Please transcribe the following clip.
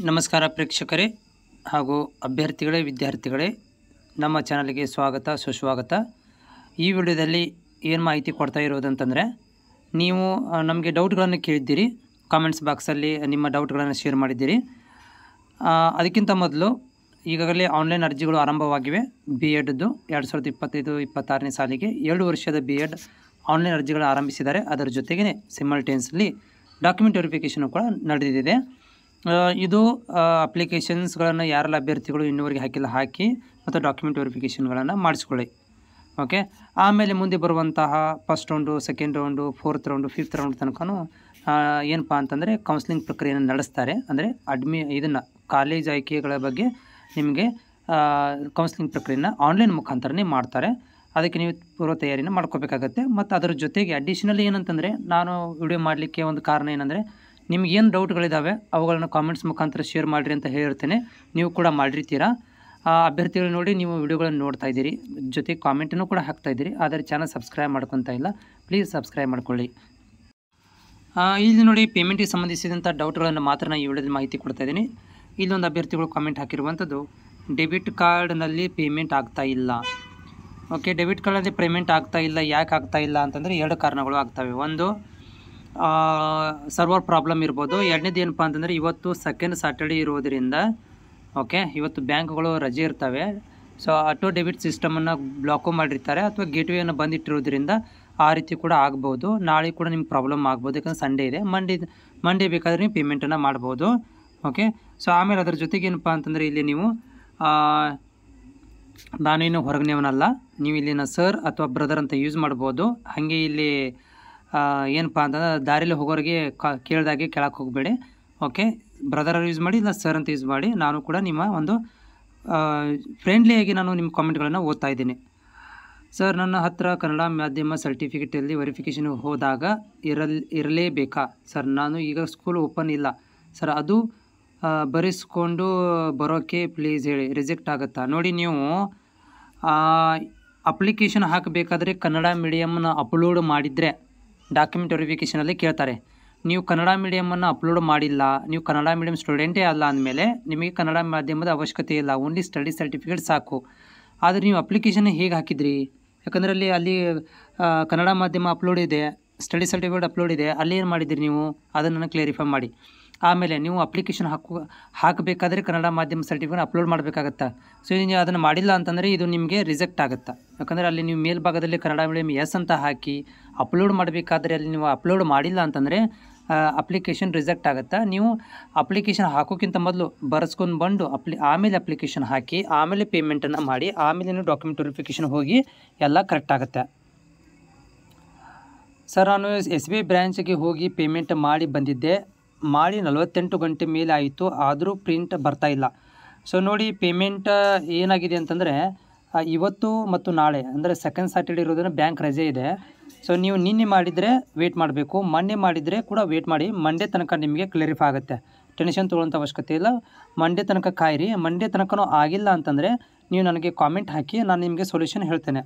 ನಮಸ್ಕಾರ ಪ್ರೇಕ್ಷಕರೇ ಹಾಗೂ ಅಭ್ಯರ್ಥಿಗಳೇ ವಿದ್ಯಾರ್ಥಿಗಳೇ, ನಮ್ಮ ಚಾನಲ್ಗೆ ಸ್ವಾಗತ ಸುಸ್ವಾಗತ. ಈ ವಿಡಿಯೋದಲ್ಲಿ ಏನು ಮಾಹಿತಿ ಕೊಡ್ತಾ ಇರೋದಂತಂದರೆ, ನೀವು ನಮಗೆ ಡೌಟ್ಗಳನ್ನು ಕೇಳಿದ್ದೀರಿ, ಕಾಮೆಂಟ್ಸ್ ಬಾಕ್ಸಲ್ಲಿ ನಿಮ್ಮ ಡೌಟ್ಗಳನ್ನು ಶೇರ್ ಮಾಡಿದ್ದೀರಿ. ಅದಕ್ಕಿಂತ ಮೊದಲು ಈಗಾಗಲೇ ಆನ್ಲೈನ್ ಅರ್ಜಿಗಳು ಆರಂಭವಾಗಿವೆ. ಬಿ ಎಡ್ದು 2025-26ನೇ ಸಾಲಿಗೆ 2 ವರ್ಷದ ಬಿ ಎಡ್ ಆನ್ಲೈನ್ ಅರ್ಜಿಗಳು ಆರಂಭಿಸಿದ್ದಾರೆ. ಅದರ ಜೊತೆಗೇ ಸಿಮಲ್ಟೇನ್ಸ್ಲಿ ಡಾಕ್ಯುಮೆಂಟ್ ವೆರಿಫಿಕೇಷನ್ ಕೂಡ ನಡೆದಿದೆ. ಇದು ಅಪ್ಲಿಕೇಶನ್ಸ್ಗಳನ್ನು ಯಾರೆಲ್ಲ ಅಭ್ಯರ್ಥಿಗಳು ಇನ್ನೂವರೆಗೆ ಹಾಕಿ ಮತ್ತು ಡಾಕ್ಯುಮೆಂಟ್ ವೆರಿಫಿಕೇಷನ್ಗಳನ್ನು ಮಾಡಿಸ್ಕೊಳ್ಳಿ. ಓಕೆ, ಆಮೇಲೆ ಮುಂದೆ ಬರುವಂತಹ first round, second round, 4th round, 5th round ತನಕ ಏನಪ್ಪ ಅಂತಂದರೆ ಕೌನ್ಸಿಲಿಂಗ್ ಪ್ರಕ್ರಿಯೆಯನ್ನು ನಡೆಸ್ತಾರೆ. ಅಂದರೆ ಇದನ್ನು ಕಾಲೇಜ್ ಆಯ್ಕೆಗಳ ಬಗ್ಗೆ ನಿಮಗೆ ಕೌನ್ಸಿಲಿಂಗ್ ಪ್ರಕ್ರಿಯೆಯನ್ನು ಆನ್ಲೈನ್ ಮುಖಾಂತರನೇ ಮಾಡ್ತಾರೆ. ಅದಕ್ಕೆ ನೀವು ಪೂರ್ವ ತಯಾರಿನ ಮಾಡ್ಕೋಬೇಕಾಗತ್ತೆ. ಮತ್ತು ಅದರ ಜೊತೆಗೆ ಅಡಿಷನಲಿ ಏನಂತಂದರೆ, ನಾನು ವಿಡಿಯೋ ಮಾಡಲಿಕ್ಕೆ ಒಂದು ಕಾರಣ ಏನಂದರೆ, ನಿಮಗೇನು ಡೌಟ್ಗಳಿದ್ದಾವೆ ಅವುಗಳನ್ನ ಕಾಮೆಂಟ್ಸ್ ಮುಖಾಂತರ ಶೇರ್ ಮಾಡಿರಿ ಅಂತ ಹೇಳಿರ್ತೇನೆ. ನೀವು ಕೂಡ ಮಾಡಿರ್ತೀರಾ. ಅಭ್ಯರ್ಥಿಗಳು ನೋಡಿ ನೀವು ವಿಡಿಯೋಗಳನ್ನು ನೋಡ್ತಾ ಇದ್ದೀರಿ, ಜೊತೆಗೆ ಕಾಮೆಂಟನ್ನು ಕೂಡ ಹಾಕ್ತಾ ಇದ್ದೀರಿ. ಆದರೆ ಚಾನಲ್ ಸಬ್ಸ್ಕ್ರೈಬ್ ಮಾಡ್ಕೊತಾ ಇಲ್ಲ, ಪ್ಲೀಸ್ ಸಬ್ಸ್ಕ್ರೈಬ್ ಮಾಡ್ಕೊಳ್ಳಿ. ಇಲ್ಲಿ ನೋಡಿ, ಪೇಮೆಂಟಿಗೆ ಸಂಬಂಧಿಸಿದಂಥ ಡೌಟ್ಗಳನ್ನು ಮಾತ್ರ ನಾನು ಈ ವಿಡಿಯೋದಲ್ಲಿ ಮಾಹಿತಿ ಕೊಡ್ತಾ ಇದ್ದೀನಿ. ಇಲ್ಲೊಂದು ಅಭ್ಯರ್ಥಿಗಳು ಕಾಮೆಂಟ್ ಹಾಕಿರುವಂಥದ್ದು, ಡೆಬಿಟ್ ಕಾರ್ಡ್ನಲ್ಲಿ ಪೇಮೆಂಟ್ ಆಗ್ತಾ ಇಲ್ಲ. ಓಕೆ, ಡೆಬಿಟ್ ಕಾರ್ಡಲ್ಲಿ ಪೇಮೆಂಟ್ ಆಗ್ತಾ ಇಲ್ಲ. ಯಾಕೆ ಆಗ್ತಾ ಇಲ್ಲ ಅಂತಂದರೆ 2 ಕಾರಣಗಳು ಆಗ್ತವೆ. ಒಂದು, ಸರ್ವರ್ ಪ್ರಾಬ್ಲಮ್ ಇರ್ಬೋದು. ಎರಡನೇದು ಏನಪ್ಪ ಅಂತಂದರೆ, ಇವತ್ತು ಸೆಕೆಂಡ್ ಸಾಟರ್ಡೆ ಇರೋದರಿಂದ, ಓಕೆ, ಇವತ್ತು ಬ್ಯಾಂಕ್ಗಳು ರಜೆ ಇರ್ತವೆ. ಸೊ ಆಟೋ ಡೆಬಿಟ್ ಸಿಸ್ಟಮನ್ನು ಬ್ಲಾಕು ಮಾಡಿರ್ತಾರೆ ಅಥವಾ ಗೇಟ್ವೇಯನ್ನು ಬಂದಿಟ್ಟಿರೋದ್ರಿಂದ ಆ ರೀತಿ ಕೂಡ ಆಗ್ಬೋದು. ನಾಳೆ ಕೂಡ ನಿಮ್ಗೆ ಪ್ರಾಬ್ಲಮ್ ಆಗ್ಬೋದು, ಯಾಕಂದರೆ ಸಂಡೇ ಇದೆ. ಮಂಡೇ ಬೇಕಾದರೆ ನೀವು ಪೇಮೆಂಟನ್ನು ಮಾಡ್ಬೋದು. ಓಕೆ, ಸೊ ಆಮೇಲೆ ಅದರ ಜೊತೆಗೆ ಏನಪ್ಪ ಅಂತಂದರೆ, ಇಲ್ಲಿ ನೀವು ನಾನೇನು ಹೊರಗನೆಯವನಲ್ಲ, ನೀವು ಇಲ್ಲಿನ ಸರ್ ಅಥವಾ ಬ್ರದರ್ ಅಂತ ಯೂಸ್ ಮಾಡ್ಬೋದು. ಹಾಗೆ ಇಲ್ಲಿ ಏನಪ್ಪ ಅಂತಂದ್ರೆ, ದಾರಿಯಲ್ಲಿ ಹೋಗೋರಿಗೆ ಕೇಳಿದಾಗೆ ಕೇಳಕ್ಕೆ ಹೋಗಬೇಡಿ. ಓಕೆ, ಬ್ರದರ್ ಯೂಸ್ ಮಾಡಿ, ಇಲ್ಲ ಸರ್ ಅಂತ ಯೂಸ್ ಮಾಡಿ. ನಾನು ಕೂಡ ನಿಮ್ಮ ಒಂದು ಫ್ರೆಂಡ್ಲಿಯಾಗಿ ನಾನು ನಿಮ್ಮ ಕಾಮೆಂಟ್ಗಳನ್ನು ಓದ್ತಾ ಇದ್ದೀನಿ. ಸರ್, ನನ್ನ ಹತ್ತಿರ ಕನ್ನಡ ಮಾಧ್ಯಮ ಸರ್ಟಿಫಿಕೇಟಲ್ಲಿ ವೆರಿಫಿಕೇಷನ್ ಹೋದಾಗ ಇರಲೇಬೇಕಾ ಸರ್? ನಾನು ಈಗ ಸ್ಕೂಲ್ ಓಪನ್ ಇಲ್ಲ ಸರ್, ಅದು ಬರೆಸ್ಕೊಂಡು ಬರೋಕ್ಕೆ ಪ್ಲೀಸ್ ಹೇಳಿ, ರಿಜೆಕ್ಟ್ ಆಗುತ್ತಾ? ನೋಡಿ, ನೀವು ಅಪ್ಲಿಕೇಶನ್ ಹಾಕಬೇಕಾದ್ರೆ ಕನ್ನಡ ಮೀಡಿಯಮ್ನ ಅಪ್ಲೋಡ್ ಮಾಡಿದರೆ ಡಾಕ್ಯುಮೆಂಟ್ ವೆರಿಫಿಕೇಷನಲ್ಲಿ ಕೇಳ್ತಾರೆ. ನೀವು ಕನ್ನಡ ಮೀಡಿಯಮನ್ನು ಅಪ್ಲೋಡ್ ಮಾಡಿಲ್ಲ, ನೀವು ಕನ್ನಡ ಮೀಡಿಯಮ್ ಸ್ಟೂಡೆಂಟೇ ಅಲ್ಲ ಅಂದಮೇಲೆ ನಿಮಗೆ ಕನ್ನಡ ಮಾಧ್ಯಮದ ಅವಶ್ಯಕತೆ ಇಲ್ಲ, ಓನ್ಲಿ ಸ್ಟಡಿ ಸರ್ಟಿಫಿಕೇಟ್ ಸಾಕು. ಆದರೆ ನೀವು ಅಪ್ಲಿಕೇಶನ್ ಹೇಗೆ ಹಾಕಿದ್ರಿ? ಯಾಕಂದರೆ ಅಲ್ಲಿ ಕನ್ನಡ ಮಾಧ್ಯಮ ಅಪ್ಲೋಡ್ ಇದೆ, ಸ್ಟಡಿ ಸರ್ಟಿಫಿಕೇಟ್ ಅಪ್ಲೋಡ್ ಇದೆ, ಅಲ್ಲಿ ಏನು ಮಾಡಿದಿರಿ ನೀವು? ಅದನ್ನು ಕ್ಲಿಯರಿಫೈ ಮಾಡಿ. ಆಮೇಲೆ ನೀವು ಅಪ್ಲಿಕೇಶನ್ ಹಾಕಬೇಕಾದ್ರೆ ಕನ್ನಡ ಮಾಧ್ಯಮ ಸರ್ಟಿಫಿಕೇಟ್ ಅಪ್ಲೋಡ್ ಮಾಡಬೇಕಾಗತ್ತಾ? ಸೊ ನೀವು ಅದನ್ನು ಮಾಡಿಲ್ಲ ಅಂತಂದರೆ ಇದು ನಿಮಗೆ ರಿಜೆಕ್ಟ್ ಆಗುತ್ತೆ. ಯಾಕಂದರೆ ಅಲ್ಲಿ ನೀವು ಮೇಲ್ಭಾಗದಲ್ಲಿ ಕನ್ನಡ ಮೀಡಿಯಮ್ ಎಸ್ ಅಂತ ಹಾಕಿ ಅಪ್ಲೋಡ್ ಮಾಡಬೇಕಾದ್ರೆ ಅಲ್ಲಿ ನೀವು ಅಪ್ಲೋಡ್ ಮಾಡಿಲ್ಲ ಅಂತಂದರೆ ಅಪ್ಲಿಕೇಶನ್ ರಿಜೆಕ್ಟ್ ಆಗುತ್ತೆ. ನೀವು ಅಪ್ಲಿಕೇಶನ್ ಹಾಕೋಕ್ಕಿಂತ ಮೊದಲು ಬರೆಸ್ಕೊಂಡು ಬಂದು ಆಮೇಲೆ ಅಪ್ಲಿಕೇಶನ್ ಹಾಕಿ, ಆಮೇಲೆ ಪೇಮೆಂಟನ್ನು ಮಾಡಿ, ಆಮೇಲೆ ನೀವು ಡಾಕ್ಯುಮೆಂಟ್ ವೆರಿಫಿಕೇಷನ್ ಹೋಗಿ ಎಲ್ಲ ಕರೆಕ್ಟ್ ಆಗುತ್ತೆ. ಸರ್, ನಾನು SBI ಬ್ರ್ಯಾಂಚ್ಗೆ ಹೋಗಿ ಪೇಮೆಂಟ್ ಮಾಡಿ ಬಂದಿದ್ದೆ. ಮಾಡಿ 48 ಗಂಟೆ ಮೇಲೆ ಆಯಿತು, ಆದರೂ ಪ್ರಿಂಟ್ ಬರ್ತಾ ಇಲ್ಲ. ಸೊ ನೋಡಿ, ಪೇಮೆಂಟ್ ಏನಾಗಿದೆ ಅಂತಂದರೆ, ಇವತ್ತು ಮತ್ತು ನಾಳೆ ಅಂದರೆ ಸೆಕೆಂಡ್ ಸಾಟರ್ಡೆ ಇರೋದನ್ನು ಬ್ಯಾಂಕ್ ರಜೆ ಇದೆ. ಸೊ ನೀವು ನಿನ್ನೆ ಮಾಡಿದರೆ ವೇಟ್ ಮಾಡಬೇಕು, ಮೊನ್ನೆ ಮಾಡಿದರೆ ಕೂಡ ವೇಟ್ ಮಾಡಿ. ಮಂಡೇ ತನಕ ನಿಮಗೆ ಕ್ಲಿಯರಿಫೈ ಆಗುತ್ತೆ. ಟೆನ್ಷನ್ ತೊಗೊಳ್ಳೋಂಥ ಅವಶ್ಯಕತೆ ಇಲ್ಲ. ಮಂಡೇ ತನಕ ಕಾಯಿರಿ. ಮಂಡೇ ತನಕನೂ ಆಗಿಲ್ಲ ಅಂತಂದರೆ ನೀವು ನನಗೆ ಕಾಮೆಂಟ್ ಹಾಕಿ, ನಾನು ನಿಮಗೆ ಸೊಲ್ಯೂಷನ್ ಹೇಳ್ತೇನೆ.